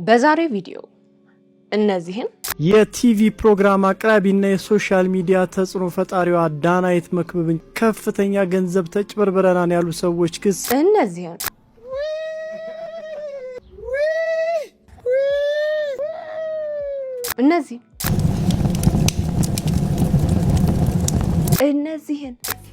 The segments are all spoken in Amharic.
በዛሬ ቪዲዮ እነዚህን የቲቪ ፕሮግራም አቅራቢና የሶሻል ሚዲያ ተጽዕኖ ፈጣሪዋ ዳናይት መክብብን ከፍተኛ ገንዘብ ተጭበርብረናል ያሉ ሰዎች ክስ እነዚህን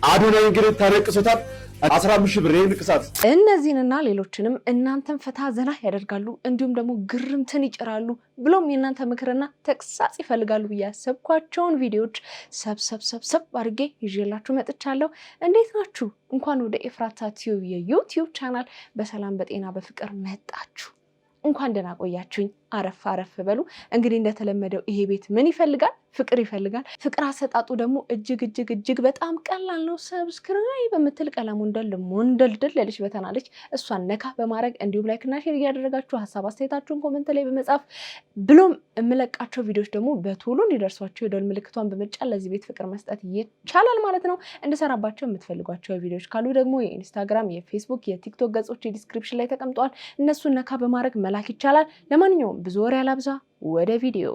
አዶናይ እንግዲህ ተነቅሶታል 15 ብር ንቅሳት እነዚህንና ሌሎችንም እናንተን ፈታ ዘና ያደርጋሉ እንዲሁም ደግሞ ግርምትን ይጭራሉ ብሎም የእናንተ ምክርና ተግሳጽ ይፈልጋሉ ያሰብኳቸውን ቪዲዮዎች ሰብሰብ አድርጌ ይዤላችሁ መጥቻለሁ። እንዴት ናችሁ? እንኳን ወደ ኤፍራታ ቲዩብ የዩቲዩብ ቻናል በሰላም በጤና በፍቅር መጣችሁ። እንኳን ደህና ቆያችሁኝ። አረፍ በሉ። እንግዲህ እንደተለመደው ይሄ ቤት ምን ይፈልጋል? ፍቅር ይፈልጋል። ፍቅር አሰጣጡ ደግሞ እጅግ በጣም ቀላል ነው። ሰብስክራይብ በምትል ቀለሙ ሞንደልደል ለልጅ በተናለች እሷን ነካ በማድረግ እንዲሁም ላይክ እና ሼር እያደረጋችሁ ሀሳብ አስተያየታችሁን ኮሜንት ላይ በመጻፍ ብሎም የምለቃቸው ቪዲዮዎች ደግሞ በቶሎ እንዲደርሷችሁ የደወል ምልክቷን በመጫን ለዚህ ቤት ፍቅር መስጠት ይቻላል ማለት ነው። እንድሰራባቸው የምትፈልጓቸው ቪዲዮዎች ካሉ ደግሞ የኢንስታግራም፣ የፌስቡክ፣ የቲክቶክ ገጾች ዲስክሪፕሽን ላይ ተቀምጠዋል። እነሱን ነካ በማድረግ መላክ ይቻላል። ለማንኛውም ብዙ ወሬ አላብዛ፣ ወደ ቪዲዮ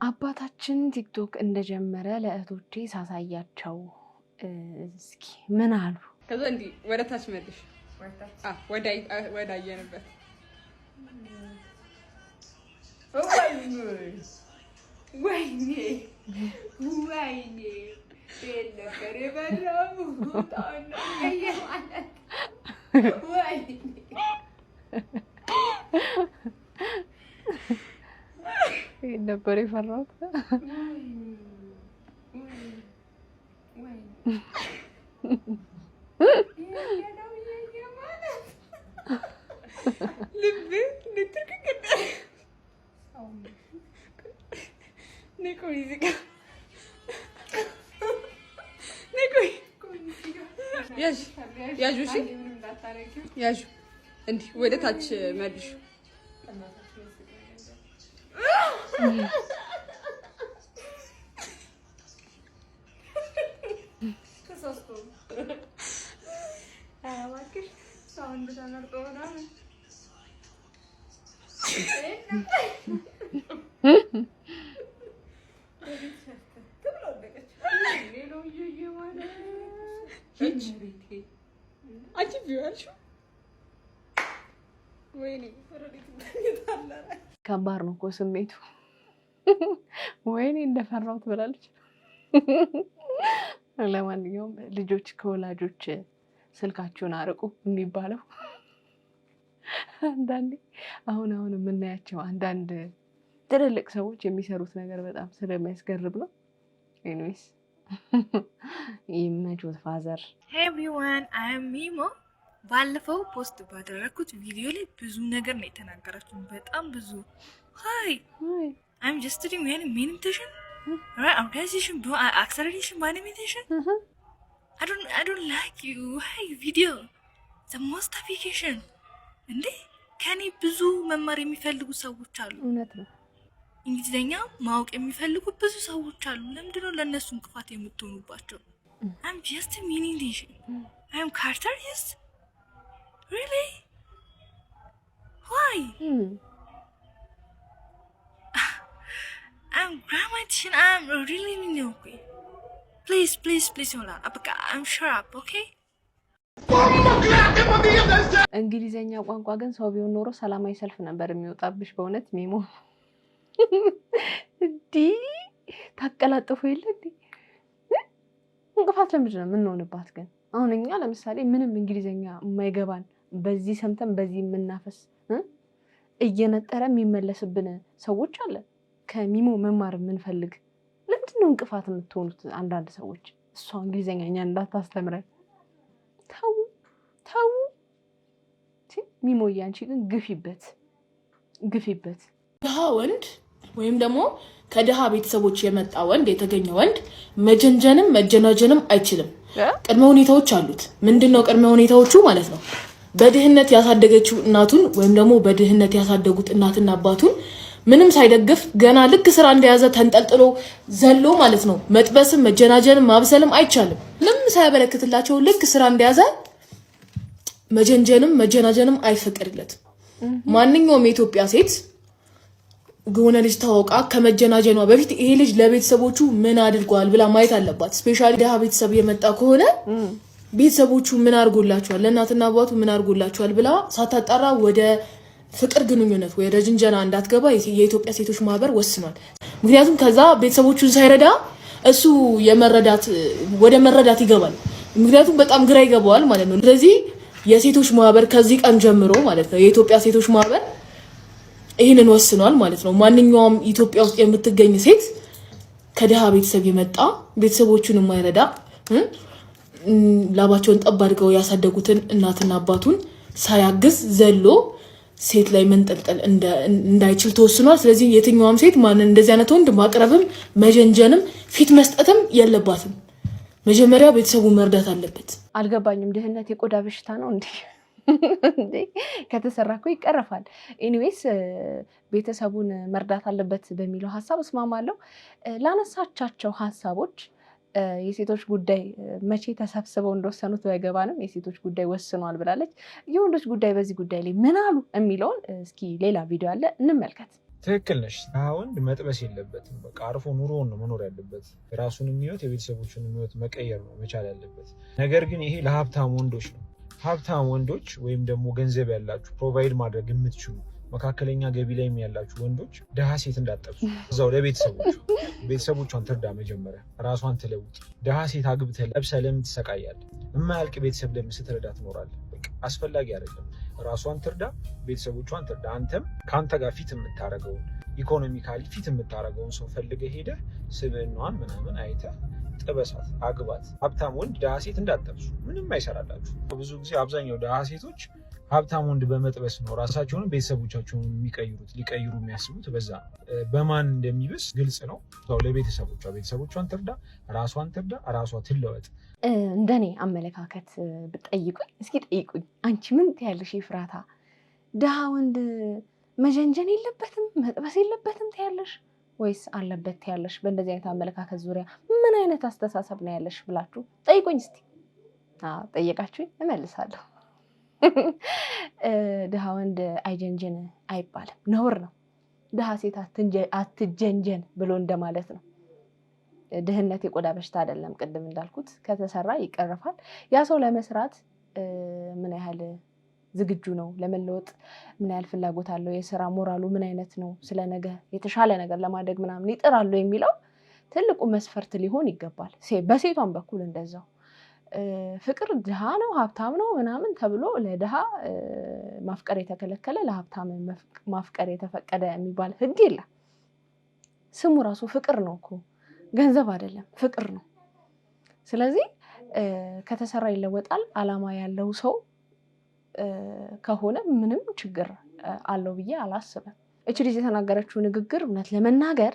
አባታችን ቲክቶክ እንደጀመረ ለእህቶቼ ሳሳያቸው እስኪ ምን አሉ? ከዛ እንዲ ወደ ታች መልሽ ወደ አየንበት ወይኔ ነበር የበራው ነበር የፈራሁት። ያዡ እንዲህ ወደ ታች መልሽ ከባድ ነው እኮ ስሜቱ። ወይኔ እንደፈራሁት ብላለች። ለማንኛውም ልጆች ከወላጆች ስልካቸውን አርቁ የሚባለው አንዳንዴ አሁን የምናያቸው አንዳንድ ትልልቅ ሰዎች የሚሰሩት ነገር በጣም ስለሚያስገርም ነው። ኤኒዌይስ ይመቹት ፋዘር። ሄይ ኤቭሪዋን አይ አም ሚሞ። ባለፈው ፖስት ባደረኩት ቪዲዮ ላይ ብዙ ነገር ነው የተናገራችሁ፣ በጣም ብዙ። ሃይ I'm just doing meditation, right? Organization, acceleration, meditation. I don't like you. Hey, video. The most application. እንዴ ከኔ ብዙ መማር የሚፈልጉ ሰዎች አሉ። እውነት ነው። እንግሊዘኛ ማወቅ የሚፈልጉ ብዙ ሰዎች አሉ። ለምንድን ነው ለእነሱ እንቅፋት የምትሆኑባቸው? I'm just a meditation. I'm Carter, yes? Really? Why? I'm grammatian. I'm really okay. Please, hold on. I'm sure up, okay? እንግሊዘኛ ቋንቋ ግን ሰው ቢሆን ኖሮ ሰላማዊ ሰልፍ ነበር የሚወጣብሽ። በእውነት ሚሞ እንዲ ታቀላጥፎ የለ እንዲ እንቅፋት ለምንድን ነው የምንሆንባት? ግን አሁን እኛ ለምሳሌ ምንም እንግሊዘኛ የማይገባን በዚህ ሰምተን በዚህ የምናፈስ እየነጠረ የሚመለስብን ሰዎች አለ። ከሚሞ መማር የምንፈልግ ለምንድን ነው እንቅፋት የምትሆኑት? አንዳንድ ሰዎች እሷ እንግሊዘኛ እኛ እንዳታስተምረን ተው። ሚሞ ያንቺ ግን ግፊበት። ድሃ ወንድ ወይም ደግሞ ከድሃ ቤተሰቦች የመጣ ወንድ የተገኘ ወንድ መጀንጀንም መጀናጀንም አይችልም። ቅድመ ሁኔታዎች አሉት። ምንድነው ቅድመ ሁኔታዎቹ ማለት ነው? በድህነት ያሳደገችው እናቱን ወይም ደግሞ በድህነት ያሳደጉት እናትና አባቱን ምንም ሳይደግፍ ገና ልክ ስራ እንደያዘ ተንጠልጥሎ ዘሎ ማለት ነው መጥበስም መጀናጀንም ማብሰልም አይቻልም። ምንም ሳያበረክትላቸው ልክ ስራ እንደያዘ መጀንጀንም መጀናጀንም አይፈቀድለትም። ማንኛውም የኢትዮጵያ ሴት ጎነ ልጅ ታወቃ ከመጀናጀኗ በፊት ይሄ ልጅ ለቤተሰቦቹ ምን አድርጓል ብላ ማየት አለባት። ስፔሻሊ ደሃ ቤተሰብ የመጣ ከሆነ ቤተሰቦቹ ምን አድርጎላቸዋል፣ ለእናትና አባቱ ምን አድርጎላቸዋል ብላ ሳታጣራ ወደ ፍቅር ግንኙነት ወደ ጅንጀና እንዳትገባ የኢትዮጵያ ሴቶች ማህበር ወስኗል። ምክንያቱም ከዛ ቤተሰቦቹን ሳይረዳ እሱ ወደ መረዳት ይገባል። ምክንያቱም በጣም ግራ ይገባዋል ማለት ነው። ስለዚህ የሴቶች ማህበር ከዚህ ቀን ጀምሮ ማለት ነው የኢትዮጵያ ሴቶች ማህበር ይሄንን ወስኗል ማለት ነው። ማንኛውም ኢትዮጵያ ውስጥ የምትገኝ ሴት ከደሃ ቤተሰብ የመጣ ቤተሰቦቹን የማይረዳ ላባቸውን ጠብ አድርገው ያሳደጉትን እናትና አባቱን ሳያግዝ ዘሎ ሴት ላይ መንጠልጠል እንዳይችል ተወስኗል። ስለዚህ የትኛውም ሴት ማንን እንደዚህ አይነት ወንድ ማቅረብም መጀንጀንም ፊት መስጠትም የለባትም። መጀመሪያ ቤተሰቡን መርዳት አለበት። አልገባኝም። ድህነት የቆዳ በሽታ ነው እንዴ? እንዴ ከተሰራ እኮ ይቀረፋል። ኤኒዌይስ ቤተሰቡን መርዳት አለበት በሚለው ሀሳብ እስማማለሁ። ላነሳቻቸው ሀሳቦች የሴቶች ጉዳይ መቼ ተሰብስበው እንደወሰኑት ባይገባንም የሴቶች ጉዳይ ወስኗል ብላለች። የወንዶች ጉዳይ በዚህ ጉዳይ ላይ ምን አሉ የሚለውን እስኪ ሌላ ቪዲዮ አለ እንመልከት። ትክክል ነሽ። ወንድ መጥበስ የለበትም። በቃ አርፎ ኑሮውን ነው መኖር ያለበት። የራሱንም ህይወት የቤተሰቦቹን ህይወት መቀየር ነው መቻል ያለበት። ነገር ግን ይሄ ለሀብታም ወንዶች ነው። ሀብታም ወንዶች ወይም ደግሞ ገንዘብ ያላችሁ ፕሮቫይድ ማድረግ የምትችሉ መካከለኛ ገቢ ላይ ያላችሁ ወንዶች ደሃ ሴት እንዳጠብሱ እዛው ቤተሰቦቿን ትርዳ። መጀመሪያ ራሷን ትለውጥ። ደሃ ሴት አግብተህ ለብሰህ ለምን ትሰቃያለህ? የማያልቅ ቤተሰብ ለምን ስትረዳ ትኖራለህ? በቃ አስፈላጊ አይደለም። ራሷን ትርዳ፣ ቤተሰቦቿን ትርዳ። አንተም ከአንተ ጋር ፊት የምታረገውን ኢኮኖሚካሊ ፊት የምታረገውን ሰው ፈልገህ ሄደህ ስብዕናዋን ምናምን አይተህ ጥበሳት፣ አግባት። ሀብታም ወንድ ደሃ ሴት እንዳጠብሱ ምንም አይሰራላችሁ። ብዙ ጊዜ አብዛኛው ደሃ ሴቶች ሀብታም ወንድ በመጥበስ ነው ራሳቸውን ቤተሰቦቻቸውን ሊቀይሩ የሚያስቡት። በዛ በማን እንደሚብስ ግልጽ ነው። ቤተሰቦቿን ትርዳ፣ ራሷን ትርዳ፣ ራሷ ትለወጥ። እንደኔ አመለካከት ብትጠይቁኝ፣ እስኪ ጠይቁኝ፣ አንቺ ምን ትያለሽ? ፍራታ ደሃ ወንድ መጀንጀን የለበትም መጥበስ የለበትም ትያለሽ ወይስ አለበት ትያለሽ? በእንደዚህ አይነት አመለካከት ዙሪያ ምን አይነት አስተሳሰብ ነው ያለሽ ብላችሁ ጠይቁኝ እስቲ። ጠየቃችሁኝ እመልሳለሁ። ድሃ ወንድ አይጀንጀን አይባልም፣ ነውር ነው። ድሃ ሴት አትጀንጀን ብሎ እንደማለት ነው። ድህነት የቆዳ በሽታ አይደለም። ቅድም እንዳልኩት ከተሰራ ይቀረፋል። ያ ሰው ለመስራት ምን ያህል ዝግጁ ነው፣ ለመለወጥ ምን ያህል ፍላጎት አለው፣ የስራ ሞራሉ ምን አይነት ነው፣ ስለ ነገ የተሻለ ነገር ለማድረግ ምናምን ይጥራሉ የሚለው ትልቁ መስፈርት ሊሆን ይገባል። በሴቷን በኩል እንደዛው ፍቅር ድሃ ነው ሀብታም ነው ምናምን ተብሎ ለድሃ ማፍቀር የተከለከለ ለሀብታም ማፍቀር የተፈቀደ የሚባል ህግ የለም። ስሙ ራሱ ፍቅር ነው እኮ ገንዘብ አይደለም፣ ፍቅር ነው። ስለዚህ ከተሰራ ይለወጣል። አላማ ያለው ሰው ከሆነ ምንም ችግር አለው ብዬ አላስብም። እቺ ልጅ የተናገረችው ንግግር እውነት ለመናገር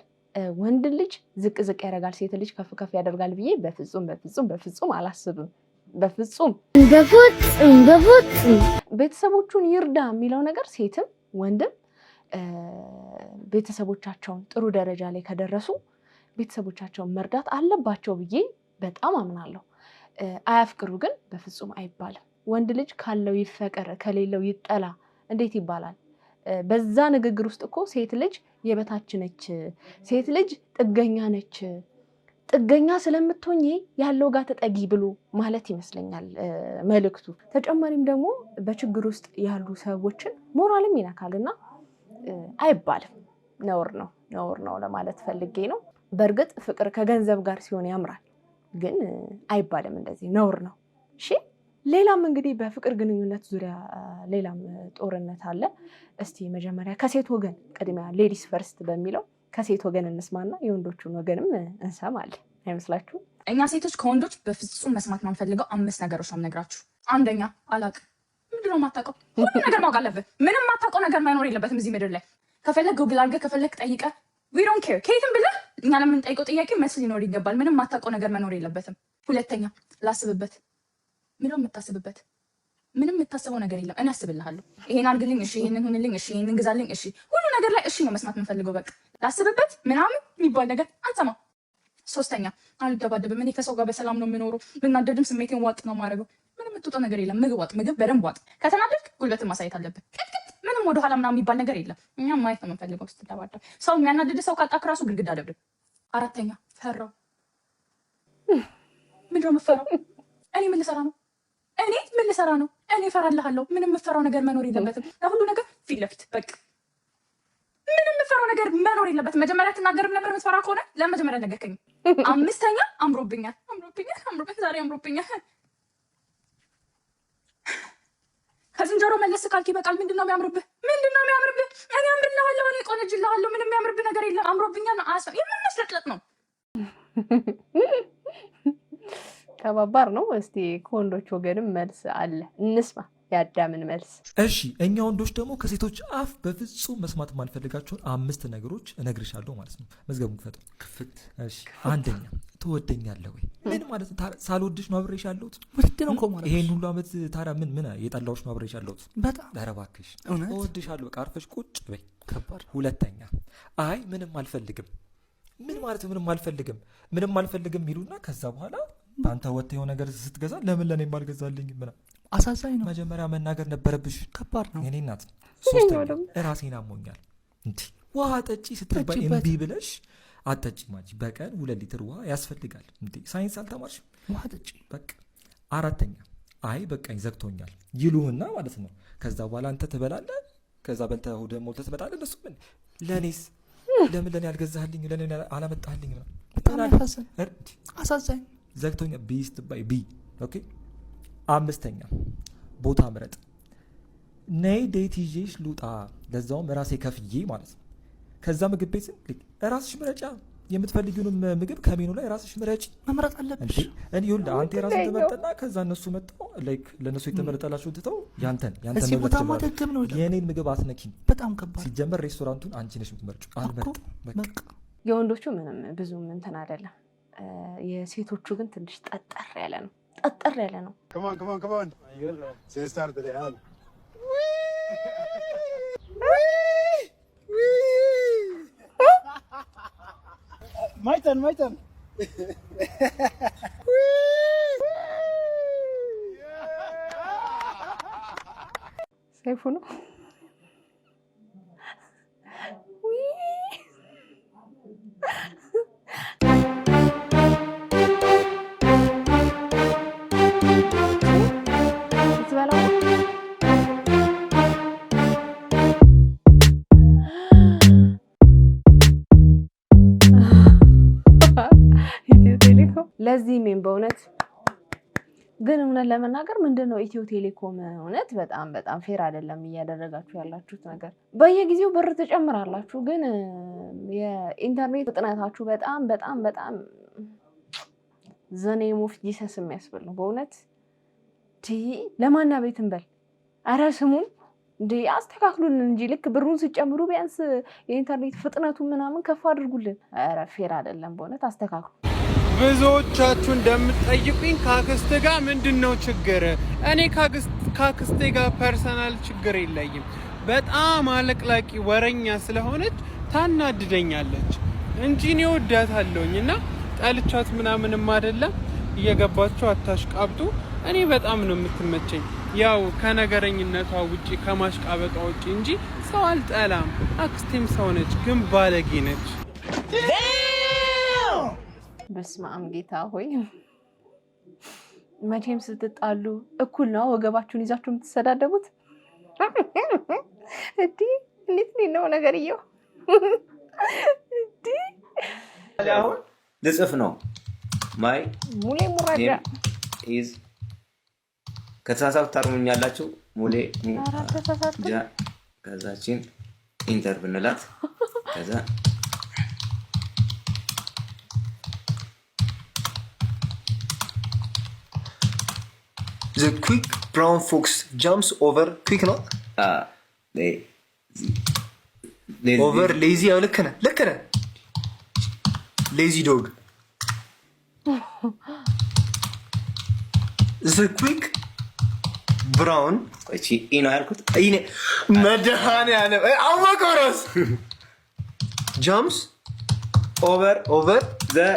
ወንድ ልጅ ዝቅ ዝቅ ያደርጋል፣ ሴት ልጅ ከፍ ከፍ ያደርጋል ብዬ በፍጹም አላስብም። በፍጹም ቤተሰቦቹን ይርዳ የሚለው ነገር ሴትም ወንድም ቤተሰቦቻቸውን ጥሩ ደረጃ ላይ ከደረሱ ቤተሰቦቻቸውን መርዳት አለባቸው ብዬ በጣም አምናለሁ። አያፍቅሩ ግን በፍጹም አይባልም። ወንድ ልጅ ካለው ይፈቀር ከሌለው ይጠላ እንዴት ይባላል? በዛ ንግግር ውስጥ እኮ ሴት ልጅ የበታች ነች፣ ሴት ልጅ ጥገኛ ነች፣ ጥገኛ ስለምትሆኚ ያለው ጋር ተጠጊ ብሎ ማለት ይመስለኛል መልእክቱ። ተጨማሪም ደግሞ በችግር ውስጥ ያሉ ሰዎችን ሞራልም ይነካልና አይባልም። ነውር ነው ለማለት ፈልጌ ነው። በእርግጥ ፍቅር ከገንዘብ ጋር ሲሆን ያምራል፣ ግን አይባልም፣ እንደዚህ ነውር ነው። እሺ ሌላም እንግዲህ በፍቅር ግንኙነት ዙሪያ ሌላም ጦርነት አለ። እስቲ መጀመሪያ ከሴት ወገን ቅድሚያ ሌዲስ ፈርስት በሚለው ከሴት ወገን እንስማና የወንዶቹን ወገንም እንሰማለን። አይመስላችሁ? እኛ ሴቶች ከወንዶች በፍጹም መስማት ማንፈልገው 5 ነገሮች ነው የምነግራችሁ። አንደኛ አላቅ። ምንድነው የማታውቀው? ሁሉ ነገር ማወቅ አለብህ። ምንም የማታውቀው ነገር መኖር የለበትም እዚህ ምድር ላይ። ከፈለግ ጉግል አድርገህ ከፈለግ ጠይቀህ ዊ ዶንት ኬር። ከየትም ብለህ እኛ ለምንጠይቀው ጥያቄ መልስ ሊኖር ይገባል። ምንም የማታውቀው ነገር መኖር የለበትም። ሁለተኛ ላስብበት። ምንም የምታስብበት ምንም የምታስበው ነገር የለም። እኔ አስብልሃለሁ። ይሄን አድርግልኝ፣ እሺ፣ ይሄንን ሁንልኝ፣ እሺ፣ ይሄንን ግዛልኝ፣ እሺ፣ ሁሉ ነገር ላይ እሺ ነው መስማት የምፈልገው። በቃ ላስብበት ምናምን የሚባል ነገር አንሰማም። ሶስተኛ አልደባደብም። እኔ ከሰው ጋር በሰላም ነው የምኖረው። ብናደድም ስሜቴን ዋጥ ነው የማደርገው። ምንም የምትውጠው ነገር የለም። ምግብ ዋጥ፣ ምግብ በደንብ ዋጥ። ከተናደድክ ጉልበትን ማሳየት አለብን። ምንም ወደኋላ ምናምን የሚባል ነገር የለም። እኛም ማየት ነው የምንፈልገው ስትደባደብ። ሰው የሚያናድድ ሰው ካጣክ ራሱ ግድግዳ ደብድብ። አራተኛ ፈራው። ምንድነው የምፈራው? እኔ ምን ልሰራ ነው? እኔ ምን ልሰራ ነው? እኔ እፈራልሃለሁ። ምንም የምፈራው ነገር መኖር የለበትም። ለሁሉ ነገር ፊት ለፊት በቃ ምንም የምፈራው ነገር መኖር የለበትም። መጀመሪያ ትናገርም ነበር የምትፈራ ከሆነ ለመጀመሪያ ነገርከኝ። አምስተኛ አምሮብኛል፣ አምሮብኛል፣ አምሮብኛል፣ ዛሬ አምሮብኛል። ከዝንጀሮ መለስ ካልክ ይበቃል። ምንድን ነው የሚያምርብህ? ምንድን ነው የሚያምርብህ? እኔ አምርልሃለሁ፣ እኔ ቆነጅልሃለሁ። ምንም የሚያምርብህ ነገር የለም። አምሮብኛል ነው የምንመስለጥለጥ ነው። ከባባር ነው። እስቲ ከወንዶች ወገንም መልስ አለ፣ እንስማ የአዳምን መልስ። እሺ እኛ ወንዶች ደግሞ ከሴቶች አፍ በፍጹም መስማት የማንፈልጋቸውን 5 ነገሮች እነግርሻለሁ ማለት ነው። መዝገቡን ክፈቱ። ክፍት። እሺ አንደኛ ትወደኛለህ ወይ? ምን ማለት ነው? ሳልወድሽ ነው አብሬሽ ያለሁት? ውድ ነው እኮ ማለት ይሄን ሁሉ ዓመት ታዲያ ምን የጠላሁሽ ነው አብሬሽ ያለሁት? በጣም ኧረ እባክሽ እወድሻለሁ። በቃ አርፈሽ ቁጭ በይ። ከባድ። ሁለተኛ አይ ምንም አልፈልግም። ምን ማለት ነው? ምንም አልፈልግም፣ ምንም አልፈልግም ይሉና ከዛ በኋላ አንተ ወጥተው ነገር ስትገዛ ለምን ለኔ ማልገዛልኝ? ምን አሳዛኝ ነው። መጀመሪያ መናገር ነበረብሽ። ከባድ ነው። የኔ እናት። ሶስተኛ ራሴን አሞኛል። እንዴ ውሃ ጠጪ ስትባይ እምቢ ብለሽ አጠጪ ማጂ። በቀን 2 ሊትር ውሃ ያስፈልጋል። እንዴ ሳይንስ አልተማርሽ? ውሃ ጠጪ በቃ። አራተኛ አይ በቃኝ ዘግቶኛል ይሉህና ማለት ነው። ከዛ በኋላ አንተ ትበላለህ። ከዛ በልተህ ወደ ሞልተህ ትመጣለህ። እነሱ ምን ለኔስ ለምን ለኔ አልገዛህልኝ? ለኔ አላመጣህልኝ? በጣም አሳዛኝ። ዘግቶኛል ቢ ስትባይ ቢ። ኦኬ። አምስተኛ ቦታ ምረጥ። ነይ ዴት ይዤሽ ልውጣ፣ ለዛውም ራሴ ከፍዬ ማለት ነው። ከዛ ምግብ ቤት ራስሽ ምረጫ። የምትፈልጊውንም ምግብ ከሜኑ ላይ ራስሽ ምረጭ። መምረጥ አለብሽ። እኔ ይኸውልህ አንተ የራስህ ተመርጠና ከዛ እነሱ መጣው ላይክ ለነሱ የተመረጠላችሁ ትተው ያንተን ቦታ ማደግም ነው። የኔን ምግብ አትነኪኝ። በጣም ከባድ። ሲጀመር ሬስቶራንቱን አንቺ ነሽ የምትመርጪው። አልመርጥም በቃ። የወንዶቹ ምንም ብዙም እንትን አይደለም። የሴቶቹ ግን ትንሽ ጠጠር ያለ ነው። ጠጠር ያለ ነው። ማይተን ሰይፉ ነው። ለዚህ ምን በእውነት ግን እውነት ለመናገር ምንድነው ኢትዮ ቴሌኮም እውነት በጣም በጣም ፌር አይደለም እያደረጋችሁ ያላችሁት ነገር። በየጊዜው ብር ትጨምራላችሁ፣ ግን የኢንተርኔት ፍጥነታችሁ በጣም በጣም በጣም ዘኔ ሞፍ ጂሰስ የሚያስብል ነው በእውነት። ለማና ቤት እንበል አረ ስሙን እንዴ አስተካክሉልን እንጂ ልክ ብሩን ሲጨምሩ ቢያንስ የኢንተርኔት ፍጥነቱ ምናምን ከፍ አድርጉልን። አረ ፌር አይደለም በእውነት አስተካክሉ። ብዙዎቻችሁ እንደምትጠይቁኝ ከአክስቴ ጋር ምንድነው ችግር? እኔ ከአክስቴ ጋር ፐርሰናል ችግር የለኝም። በጣም አለቅላቂ ወረኛ ስለሆነች ታናድደኛለች እንጂ እኔ ወዳታለሁኝ እና ጠልቻት ምናምንም አይደለም። እየገባችሁ አታሽቃብጡ። እኔ በጣም ነው የምትመቸኝ፣ ያው ከነገረኝነቷ ውጪ ከማሽቃበጧ ውጪ እንጂ ሰው አልጠላም። አክስቴም ሰው ነች፣ ግን ባለጌ ነች። በስመ አብ ጌታ ሆይ፣ መቼም ስትጣሉ እኩል ነው ወገባችሁን ይዛችሁ የምትሰዳደቡት። እንዴት ነው ነገርየው? አሁን ልጽፍ ነው ማይ ሙሌ ሙራዳ ኢዝ ከተሳሳቱ ታርሙኛላችሁ። ሙሌ ጃ ከዛችን ኢንተር ብንላት ከዛ The quick brown fox jumps over quick ነው lazy over lazy ያው ልክ ነህ lazy dog. The quick brown. እቺ ኢኖ ያልኩት ኢኔ መድኃኒዓለም አወቀረስ jumps over the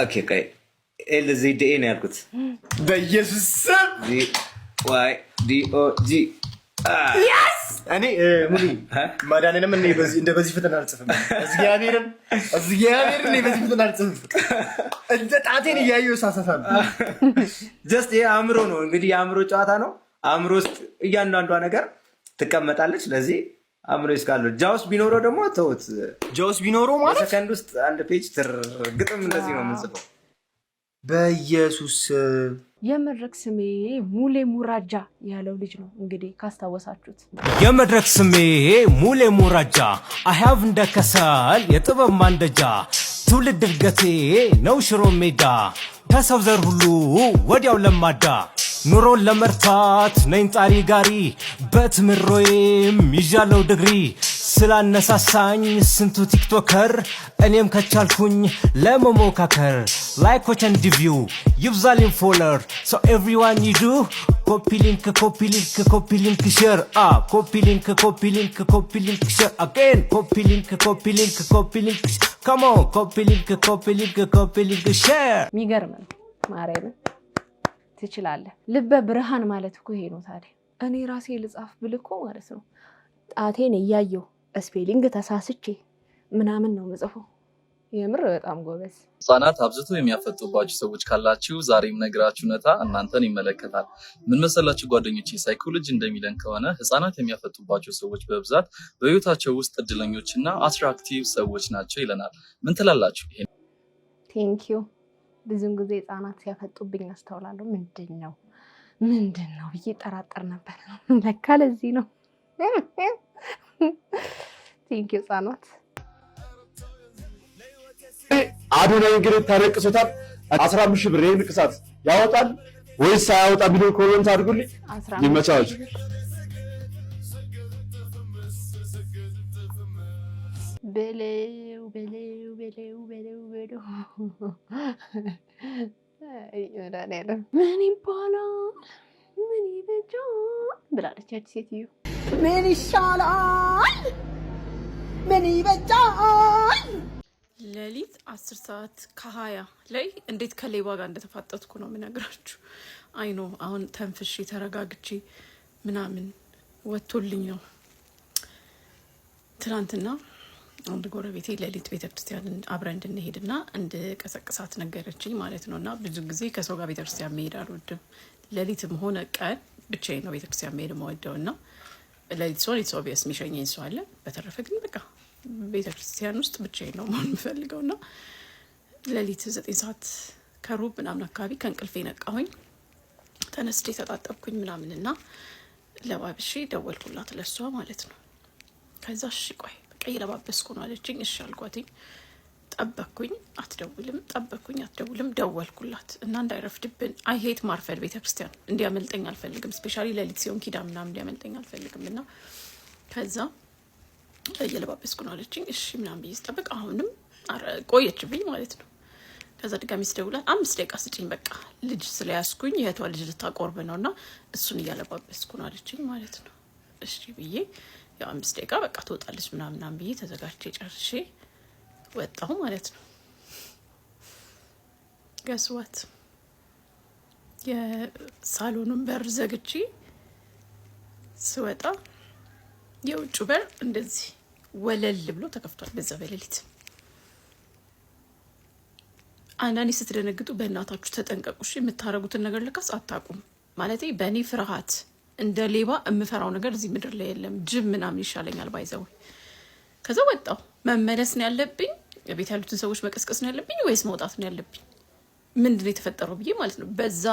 okay okay LZD ነው ያልኩት በኢየሱስ ስም DOG yes እኔ ሙሉ ማዳንንም እኔ በዚህ ፍጥነት አልጽፍም እግዚአብሔርን እኔ በዚህ ፍጥነት አልጽፍም እንደ ጣቴን እያየሁ ሳሳሳለሁ just የአእምሮ ነው እንግዲህ የአእምሮ ጨዋታ ነው አእምሮ ውስጥ እያንዳንዷ ነገር ትቀመጣለች ስለዚህ አእምሮ እስካለው ጃውስ ቢኖረው ደግሞ ተውት ጃውስ ቢኖረው ማለት ሰከንድ ውስጥ አንድ ፔጅ ግጥም እንደዚህ ነው የምንጽፈው በኢየሱስ የመድረክ ስሜ ሙሌ ሙራጃ ያለው ልጅ ነው እንግዲህ ካስታወሳችሁት የመድረክ ስሜ ሙሌ ሙራጃ አሃቭ እንደከሰል የጥበብ ማንደጃ ትውልድ እድገቴ ነው ሽሮ ሜዳ ከሰው ዘር ሁሉ ወዲያው ለማዳ ኑሮን ለመርታት ነኝ ጣሪ ጋሪ በትምሮዬም ይዣለው ድግሪ ስላነሳሳኝ ስንቱ ቲክቶከር እኔም ከቻልኩኝ ለመሞካከር ላይኮች ኤንድ ቪው ይብዛልኝ ፎሎወር so everyone you do copy link share copy link share again copy link come on copy link share ሚገርም ነው ማርያም ትችላለህ ልበ ብርሃን ማለት እኮ ይሄ ነው ታዲያ እኔ ራሴ ልጻፍ ብልኮ ማለት ነው ጣቴን እያየው ስፔሊንግ ተሳስቼ ምናምን ነው መጽፈው የምር በጣም ጎበዝ ህጻናት አብዝቶ የሚያፈጡባችሁ ሰዎች ካላችሁ ዛሬም ነግራችሁ ነታ እናንተን ይመለከታል ምን መሰላችሁ ጓደኞቼ ሳይኮሎጂ እንደሚለን ከሆነ ህጻናት የሚያፈጡባቸው ሰዎች በብዛት በህይወታቸው ውስጥ እድለኞችና አትራክቲቭ ሰዎች ናቸው ይለናል ምን ትላላችሁ ይሄ ቴንክ ዩ ብዙም ጊዜ ህጻናት ሲያፈጡብኝ አስተውላለሁ ምንድነው ብዬ ጠራጠር ነበር ለካ ለዚህ ነው ቴንክ ዩ ህጻናት አዶናይ እንግዲህ ታረቅሶታል 15 ብር ይሄን ንቅሳት ያወጣል ወይስ አያወጣ ቢሉ ኮሜንት አድርጉልኝ ይመቻችሁ በለው ምን ይባላል ምን ይበጃል ብላለች ያቺ ሴትዮ ምን ይሻላል ምን ይበጃል ሌሊት 10 ሰዓት ከ20 ላይ እንዴት ከሌባ ጋር እንደተፋጠጥኩ ነው የምነግራችሁ አይኖ አሁን ተንፍሼ ተረጋግቼ ምናምን ወጥቶልኝ ነው ትናንትና አንድ ጎረቤቴ ሌሊት ቤተክርስቲያን አብረን እንድንሄድና እንድቀሰቅሳት ነገረችኝ ማለት ነውና ብዙ ጊዜ ከሰው ጋር ቤተክርስቲያን መሄድ አልወድም ሌሊትም ሆነ ቀን ብቻዬን ነው ቤተክርስቲያን መሄድ የምወደውና ሌሊት ሰው ኢትስ ኦብቪየስ የሚሸኘኝ ሰው አለ በተረፈ ግን በቃ ቤተክርስቲያን ውስጥ ብቻዬን ነው መሆን የምፈልገውና ሌሊት 9 ሰዓት ከሩብ ምናምን አካባቢ ከእንቅልፌ ነቃሁኝ ተነስቼ ተጣጣብኩኝ ምናምንና ለባብሼ ደወልኩላት ለሷ ማለት ነው ከዛ እሺ ቆይ በቃ እየለባበስኩ ነው አለችኝ እሺ አልኳትኝ ጠበቅኩኝ አትደውልም ደወልኩላት እና እንዳይረፍድብን አይ ሄት ማርፈድ ቤተክርስቲያን እንዲያመልጠኝ አልፈልግም ስፔሻሊ ሌሊት ሲሆን ኪዳን ምናምን እንዲያመልጠኝ አልፈልግም እና ከዛ እየለባበስኩ ነው አለችኝ እሺ ምናምን ብዬ ስጠብቅ አሁንም ቆየችብኝ ማለት ነው ከዛ ድጋሚ ስደውላት 5 ደቂቃ ስጪኝ በቃ ልጅ ስለያዝኩኝ የቷ ልጅ ልታቆርብ ነውና እሱን እያለባበስኩ ነው አለችኝ ማለት ነው እሺ ብዬ ያው 5 ደቂቃ በቃ ትወጣለች ምናምን ብዬ ተዘጋጅቼ ጨርሼ ወጣሁ ማለት ነው ገስዋት የሳሎኑን በር ዘግቼ ስወጣ የውጭ በር እንደዚህ ወለል ብሎ ተከፍቷል በዛ በሌሊት አንዳንዴ ስትደነግጡ በእናታችሁ ተጠንቀቁሽ የምታረጉትን ነገር ለካስ አታቁም ማለቴ በእኔ ፍርሃት እንደ ሌባ የምፈራው ነገር እዚህ ምድር ላይ የለም ጅብ ምናምን ይሻለኛል ባይዘው ከዛ ወጣሁ መመለስ ነው ያለብኝ ቤት ያሉትን ሰዎች መቀስቀስ ነው ያለብኝ ወይስ መውጣት ነው ያለብኝ ምንድነው የተፈጠረው ብዬ ማለት ነው በዛ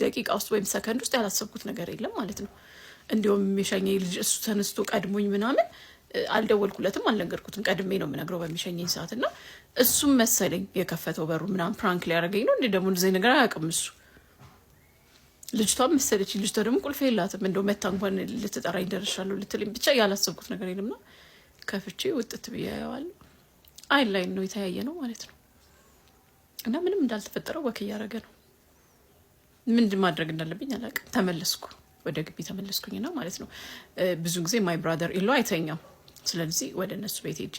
ደቂቃ ውስጥ ወይም ሰከንድ ውስጥ ያላሰብኩት ነገር የለም ማለት ነው እንዲያውም የሚሸኘኝ ልጅ እሱ ተነስቶ ቀድሞኝ ምናምን አልደወልኩለትም አልነገርኩትም ቀድሜ ነው የምነግረው በሚሸኘኝ ሰዓትና እሱም መሰለኝ የከፈተው በሩ ምናምን ፕራንክ ሊያደርገኝ ነው እንዴ ደግሞ እንደዚህ ነገር አያውቅም እሱ ልጅቷም መሰለች ልጅቷ ደግሞ ቁልፍ የላትም እንደው መታ እንኳን ልትጠራኝ ደርሻለሁ ልትልኝ ብቻ ያላሰብኩት ነገር የለምና ከፍቼ ውጥት ብያያዋለሁ አይን ላይ ነው የተያየ ነው ማለት ነው። እና ምንም እንዳልተፈጠረው ወክ እያደረገ ነው። ምን ማድረግ እንዳለብኝ አላውቅም። ተመለስኩ፣ ወደ ግቢ ተመለስኩኝና ማለት ነው። ብዙ ጊዜ ማይ ብራዘር ኢሎ አይተኛም። ስለዚህ ወደ እነሱ ቤት ሄጄ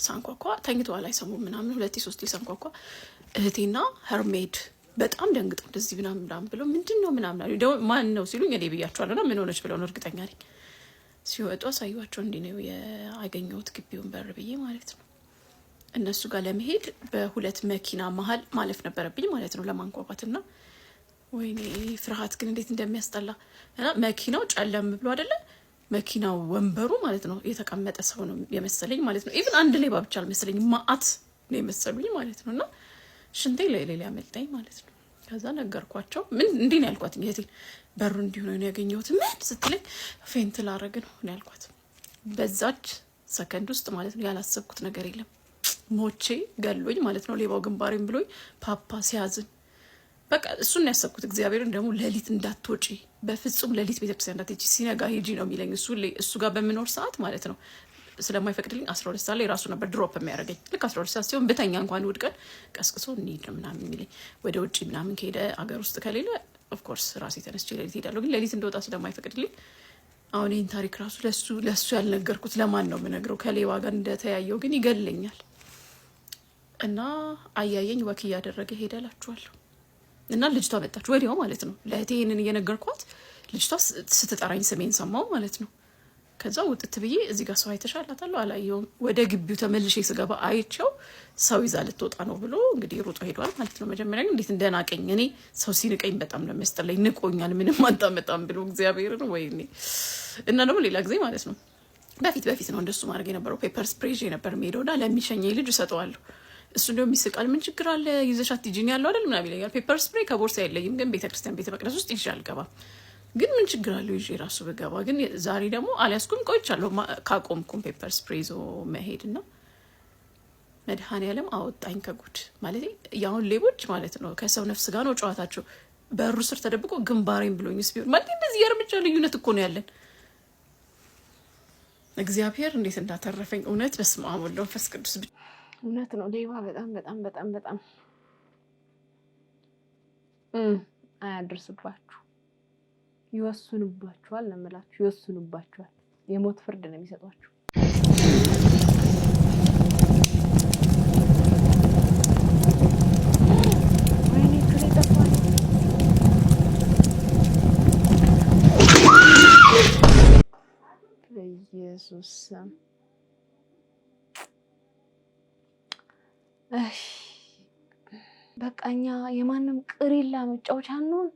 ሳንኳኳ ተኝተዋል፣ አይሰሙም ምናምን 2-3 ሳንኳኳ እህቴና ሄርሜድ በጣም ደንግጠው እንደዚህ ምናምን ብለው ምንድነው ምናምን አሉ። ማን ነው ሲሉኝ እኔ ብያቸዋለሁና ምን ሆነች ብለው ነው እርግጠኛ ነኝ። ሲወጡ አሳዩዋቸው እንዲህ ነው ያገኘሁት ግቢውን በር ብዬ ማለት ነው። እነሱ ጋር ለመሄድ በሁለት መኪና መሀል ማለፍ ነበረብኝ ማለት ነው ለማንኳኳትና ወይኔ ፍርሃት ግን እንዴት እንደሚያስጠላ እና መኪናው ጨለም ብሎ አይደለ መኪናው ወንበሩ ማለት ነው የተቀመጠ ሰው ነው የመሰለኝ ማለት ነው። ኢቭን አንድ ሌባ ብቻ አልመሰለኝ ማአት ነው የመሰሉኝ ማለት ነውና ሽንቴ ላይ ያመልጠኝ ማለት ነው። ከዛ ነገርኳቸው። ምን እንዴ ነው ያልኳት እንዴ በሩ እንዲሁ ነው ያገኘሁት ምን ስትለኝ ፌንት ላረግ ነው ያልኳት። በዛች ሰከንድ ውስጥ ማለት ነው ያላሰብኩት ነገር የለም። ሞቼ ገሎኝ ማለት ነው ሌባው ግንባሬን ብሎኝ ፓፓ ሲያዝን በቃ እሱን ያሰብኩት። እግዚአብሔርን ደግሞ ሌሊት እንዳትወጪ በፍጹም ሌሊት ቤተክርስቲያን እንዳትሄጂ ሲነጋ ሂጂ ነው የሚለኝ እሱ ጋር በሚኖር ሰዓት ማለት ነው። ስለማይፈቅድልኝ 12 ሰዓት ላይ ራሱ ነበር ድሮፕ የሚያደርገኝ። ልክ 12 ሰዓት ሲሆን በተኛ እንኳን ውድቀን ቀስቅሶ እንሂድ ምናምን የሚለኝ። ወደ ውጪ ምናምን ከሄደ አገር ውስጥ ከሌለ ኦፍ ኮርስ ራሴ ተነስቼ ሌሊት ሄዳለሁ። ግን ሌሊት እንደወጣ ስለማይፈቅድልኝ አሁን ይህን ታሪክ ራሱ ለሱ ያልነገርኩት ለማን ነው የምነግረው? ከሌባ ጋር እንደተያየው ግን ይገለኛል። እና አያየኝ ወክ እያደረገ ሄደላችኋለሁ። እና ልጅቷ መጣች ወዲያው ማለት ነው። ለእህቴ ይሄንን እየነገርኳት ልጅቷ ስትጠራኝ ስሜን ሰማው ማለት ነው። ከዛ ውጥት ብዬ እዚህ ጋር ሰው አይተሻላታለሁ አላየውም። ወደ ግቢው ተመልሼ ስገባ አይቼው ሰው ይዛ ልትወጣ ነው ብሎ እንግዲህ ሩጦ ሄዷል ማለት ነው። መጀመሪያ ግን እንዴት እንደናቀኝ እኔ ሰው ሲንቀኝ በጣም ነው የሚያስጠላኝ። ንቆኛል ምንም አጣመጣም ብሎ እግዚአብሔርን ወይኔ። እና ደግሞ ሌላ ጊዜ ማለት ነው በፊት ነው እንደሱ ማድረግ የነበረው። ፔፐር ስፕሬይ ነበር የምሄደውና ለሚሸኘኝ ልጅ እሰጠዋለሁ። እሱ እንደውም ይስቃል። ምን ችግር አለ ይዘሻት ቲጂኒ ያለው አይደል ምናምን ይለኛል። ፔፐር ስፕሬይ ከቦርሳ የለኝም፣ ግን ቤተክርስቲያን ቤተ መቅደስ ውስጥ ይዤ አልገባም። ግን ምን ችግር አለው ይዤ ራሱ ብገባ። ግን ዛሬ ደግሞ አልያዝኩም ቆይቻለሁ ካቆምኩም ፔፐር ስፕሬይ ዞ መሄድና መድኃኔዓለም አወጣኝ ከጉድ ማለት ያሁን ሌቦች ማለት ነው ከሰው ነፍስ ጋር ነው ጨዋታቸው። በሩ ስር ተደብቆ ግንባሬን ብሎኝስ ቢሆን ማለት እንደዚህ የእርምጃ ልዩነት እኮ ነው ያለን። እግዚአብሔር እንዴት እንዳተረፈኝ እውነት በስመ አብ ወወልድ ወመንፈስ ቅዱስ። እውነት ነው ሌባ በጣም አያድርስባችሁ፣ ይወስኑባችኋል ነው የምላችሁ። ይወስኑባችኋል፣ የሞት ፍርድ ነው የሚሰጧችሁ። በኢየሱስ ስም በቃኛ የማንም ቅሪላ መጫወቻ አንሆን።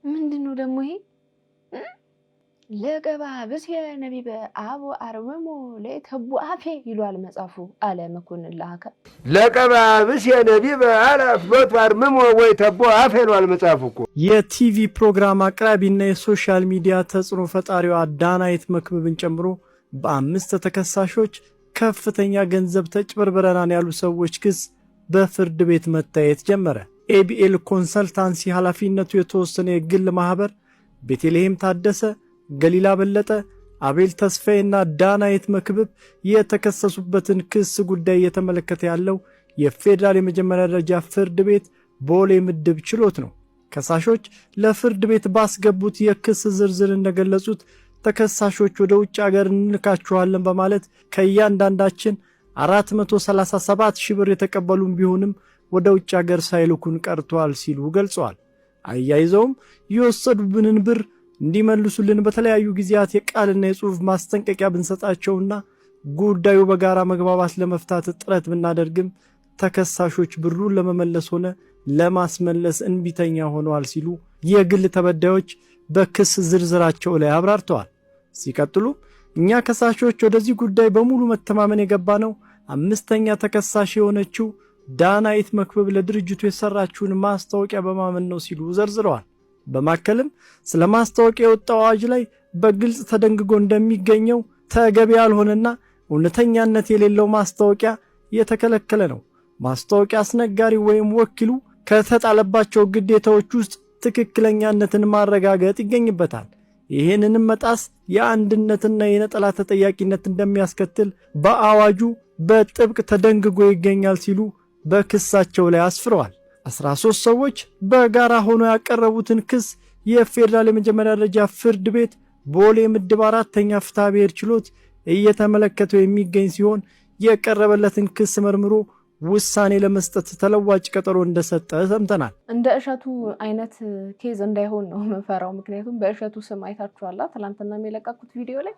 ምንድነው ደግሞ ይሄ? ለገባ ብስ የነቢበ አቡ አርምሞ ለተቡ አፌ ይሏል መጽሐፉ አለ መኮንን ለአከ ለገባ ብስ የነቢበ አላፍበት አርምሞ ወይ ተቡ አፌ ይሏል መጽሐፉ እኮ። የቲቪ ፕሮግራም አቅራቢና የሶሻል ሚዲያ ተጽዕኖ ፈጣሪዋ ዳናይት መክብብን ጨምሮ በ5 ተከሳሾች ከፍተኛ ገንዘብ ተጭበርብረናል ያሉ ሰዎች ክስ በፍርድ ቤት መታየት ጀመረ። ኤቢኤል ኮንሰልታንሲ ኃላፊነቱ የተወሰነ የግል ማህበር ቤተልሔም ታደሰ፣ ገሊላ በለጠ፣ አቤል ተስፋዬና ዳናይት መክብብ የተከሰሱበትን ክስ ጉዳይ እየተመለከተ ያለው የፌዴራል የመጀመሪያ ደረጃ ፍርድ ቤት ቦሌ ምድብ ችሎት ነው። ከሳሾች ለፍርድ ቤት ባስገቡት የክስ ዝርዝር እንደገለጹት ተከሳሾች ወደ ውጭ ሀገር እንልካችኋለን በማለት ከእያንዳንዳችን 437 ሺህ ብር የተቀበሉን ቢሆንም ወደ ውጭ ሀገር ሳይልኩን ቀርቷል ሲሉ ገልጸዋል። አያይዘውም የወሰዱብንን ብር እንዲመልሱልን በተለያዩ ጊዜያት የቃልና የጽሑፍ ማስጠንቀቂያ ብንሰጣቸውና ጉዳዩ በጋራ መግባባት ለመፍታት ጥረት ብናደርግም ተከሳሾች ብሩን ለመመለስ ሆነ ለማስመለስ እንቢተኛ ሆነዋል ሲሉ የግል ተበዳዮች በክስ ዝርዝራቸው ላይ አብራርተዋል። ሲቀጥሉ እኛ ከሳሾች ወደዚህ ጉዳይ በሙሉ መተማመን የገባ ነው 5ኛ ተከሳሽ የሆነችው ዳናይት መክብብ ለድርጅቱ የሰራችውን ማስታወቂያ በማመን ነው ሲሉ ዘርዝረዋል። በማከልም ስለ ማስታወቂያ የወጣው አዋጅ ላይ በግልጽ ተደንግጎ እንደሚገኘው ተገቢ ያልሆነና እውነተኛነት የሌለው ማስታወቂያ የተከለከለ ነው። ማስታወቂያ አስነጋሪ ወይም ወኪሉ ከተጣለባቸው ግዴታዎች ውስጥ ትክክለኛነትን ማረጋገጥ ይገኝበታል። ይህንንም መጣስ የአንድነትና የነጠላ ተጠያቂነት እንደሚያስከትል በአዋጁ በጥብቅ ተደንግጎ ይገኛል ሲሉ በክሳቸው ላይ አስፍረዋል። 13 ሰዎች በጋራ ሆነው ያቀረቡትን ክስ የፌዴራል የመጀመሪያ ደረጃ ፍርድ ቤት ቦሌ ምድብ 4ኛ ፍትሐ ብሔር ችሎት እየተመለከተው የሚገኝ ሲሆን የቀረበለትን ክስ መርምሮ ውሳኔ ለመስጠት ተለዋጭ ቀጠሮ እንደሰጠ ሰምተናል። እንደ እሸቱ አይነት ኬዝ እንዳይሆን ነው መፈራው። ምክንያቱም በእሸቱ ስም አይታችኋላ። ትላንትና የለቀቁት ቪዲዮ ላይ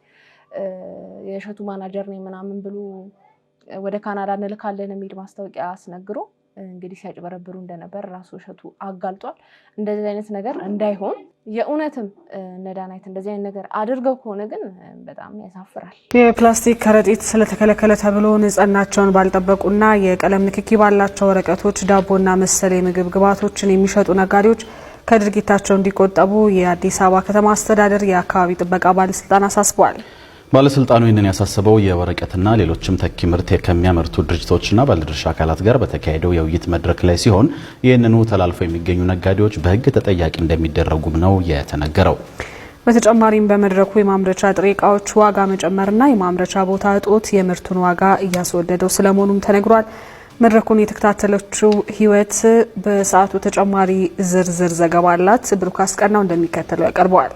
የእሸቱ ማናጀር ነኝ ምናምን ብሎ ወደ ካናዳ እንልካለን የሚል ማስታወቂያ አስነግሮ እንግዲህ ሲያጭበረብሩ እንደነበር ራሱ እሸቱ አጋልጧል። እንደዚህ አይነት ነገር እንዳይሆን የእውነትም ነዳናይት እንደዚህ አይነት ነገር አድርገው ከሆነ ግን በጣም ያሳፍራል። የፕላስቲክ ከረጢት ስለተከለከለ ተብሎ ንጽህናቸውን ባልጠበቁና የቀለም ንክኪ ባላቸው ወረቀቶች ዳቦና መሰል የምግብ ግብዓቶችን የሚሸጡ ነጋዴዎች ከድርጊታቸው እንዲቆጠቡ የአዲስ አበባ ከተማ አስተዳደር የአካባቢ ጥበቃ ባለስልጣን አሳስቧል። ባለስልጣኑ ይህንን ያሳሰበው የወረቀትና ሌሎችም ተኪ ምርት ከሚያመርቱ ድርጅቶችና ባለድርሻ አካላት ጋር በተካሄደው የውይይት መድረክ ላይ ሲሆን ይህንኑ ተላልፈው የሚገኙ ነጋዴዎች በሕግ ተጠያቂ እንደሚደረጉም ነው የተነገረው። በተጨማሪም በመድረኩ የማምረቻ ጥሬ ዕቃዎች ዋጋ መጨመርና የማምረቻ ቦታ እጦት የምርቱን ዋጋ እያስወደደው ስለመሆኑም ተነግሯል። መድረኩን የተከታተለችው ህይወት በሰዓቱ ተጨማሪ ዝርዝር ዘገባ አላት። ብሩክ አስቀናው እንደሚከተለው ያቀርበዋል።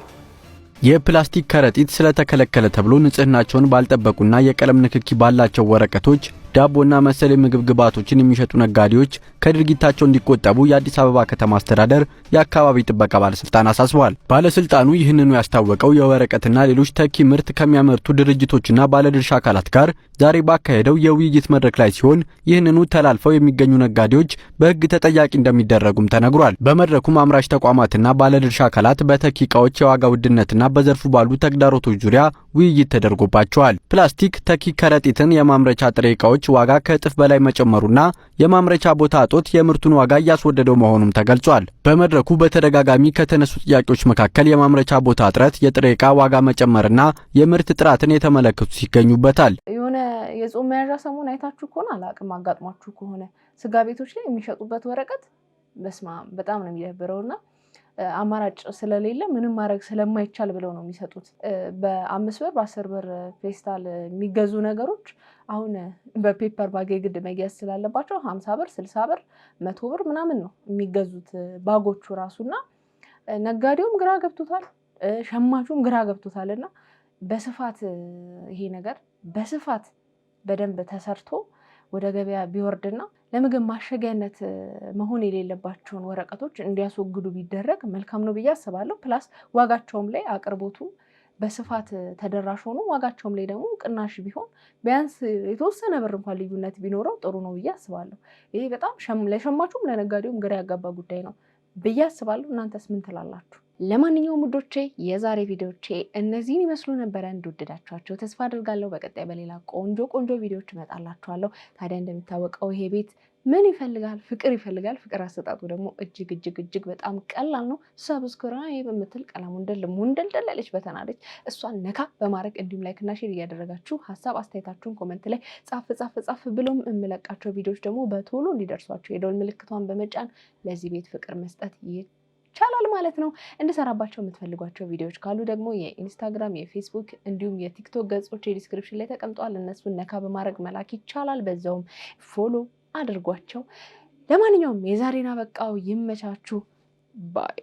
የፕላስቲክ ከረጢት ስለተከለከለ ተብሎ ንጽህናቸውን ባልጠበቁና የቀለም ንክኪ ባላቸው ወረቀቶች ዳቦና መሰል የምግብ ግብዓቶችን የሚሸጡ ነጋዴዎች ከድርጊታቸው እንዲቆጠቡ የአዲስ አበባ ከተማ አስተዳደር የአካባቢ ጥበቃ ባለስልጣን አሳስቧል። ባለስልጣኑ ይህንኑ ያስታወቀው የወረቀትና ሌሎች ተኪ ምርት ከሚያመርቱ ድርጅቶችና ባለድርሻ አካላት ጋር ዛሬ ባካሄደው የውይይት መድረክ ላይ ሲሆን ይህንኑ ተላልፈው የሚገኙ ነጋዴዎች በሕግ ተጠያቂ እንደሚደረጉም ተነግሯል። በመድረኩም አምራች ተቋማትና ባለድርሻ አካላት በተኪ ዕቃዎች የዋጋ ውድነትና በዘርፉ ባሉ ተግዳሮቶች ዙሪያ ውይይት ተደርጎባቸዋል። ፕላስቲክ ተኪ ከረጢትን የማምረቻ ጥሬ ዕቃዎች ዋጋ ከእጥፍ በላይ መጨመሩና የማምረቻ ቦታ እጦት የምርቱን ዋጋ እያስወደደው መሆኑም ተገልጿል። በመድረኩ በተደጋጋሚ ከተነሱ ጥያቄዎች መካከል የማምረቻ ቦታ እጥረት፣ የጥሬ ዕቃ ዋጋ መጨመርና የምርት ጥራትን የተመለከቱ ይገኙበታል። የሆነ የጾም መያዣ ሰሞን አይታችሁ ከሆነ አላቅም አጋጥሟችሁ ከሆነ ስጋ ቤቶች ላይ የሚሸጡበት ወረቀት በጣም ነው የሚደብረውና አማራጭ ስለሌለ ምንም ማድረግ ስለማይቻል ብለው ነው የሚሰጡት። በ5 ብር በ10 ብር ፌስታል የሚገዙ ነገሮች አሁን በፔፐር ባግ የግድ መያዝ ስላለባቸው 50 ብር 60 ብር 100 ብር ምናምን ነው የሚገዙት ባጎቹ ራሱና ነጋዴውም ግራ ገብቶታል፣ ሸማቹም ግራ ገብቶታልና በስፋት ይሄ ነገር በስፋት በደንብ ተሰርቶ ወደ ገበያ ቢወርድና ለምግብ ማሸጊያነት መሆን የሌለባቸውን ወረቀቶች እንዲያስወግዱ ቢደረግ መልካም ነው ብዬ አስባለሁ። ፕላስ ዋጋቸውም ላይ አቅርቦቱ በስፋት ተደራሽ ሆኖ ዋጋቸውም ላይ ደግሞ ቅናሽ ቢሆን ቢያንስ የተወሰነ ብር እንኳን ልዩነት ቢኖረው ጥሩ ነው ብዬ አስባለሁ። ይሄ በጣም ለሸማቹም ለነጋዴውም ግራ ያጋባ ጉዳይ ነው ብዬ አስባለሁ። እናንተስ ምን ትላላችሁ? ለማንኛውም ውዶቼ የዛሬ ቪዲዮቼ እነዚህን ይመስሉ ነበረ። እንደወደዳችኋቸው ተስፋ አድርጋለሁ። በቀጣይ በሌላ ቆንጆ ቪዲዮዎች እመጣላችኋለሁ። ታዲያ እንደሚታወቀው ይሄ ቤት ምን ይፈልጋል? ፍቅር ይፈልጋል። ፍቅር አሰጣጡ ደግሞ እጅግ በጣም ቀላል ነው። ሰብስክራይብ የምትል ቀለሙን ሙንደልደለች በተናለች እሷን ነካ በማድረግ እንዲሁም ላይክ እና ሼር እያደረጋችሁ ሀሳብ አስተያየታችሁን ኮሜንት ላይ ጻፍ ብሎም የምለቃቸው ቪዲዮዎች ደግሞ በቶሎ እንዲደርሷችሁ የደወል ምልክቷን በመጫን ለዚህ ቤት ፍቅር መስጠት ይቻላል ማለት ነው። እንድሰራባቸው የምትፈልጓቸው ቪዲዮዎች ካሉ ደግሞ የኢንስታግራም፣ የፌስቡክ እንዲሁም የቲክቶክ ገጾች የዲስክሪፕሽን ላይ ተቀምጠዋል። እነሱን ነካ በማድረግ መላክ ይቻላል። በዛውም ፎሎ አድርጓቸው። ለማንኛውም የዛሬና በቃው ይመቻችሁ ባይ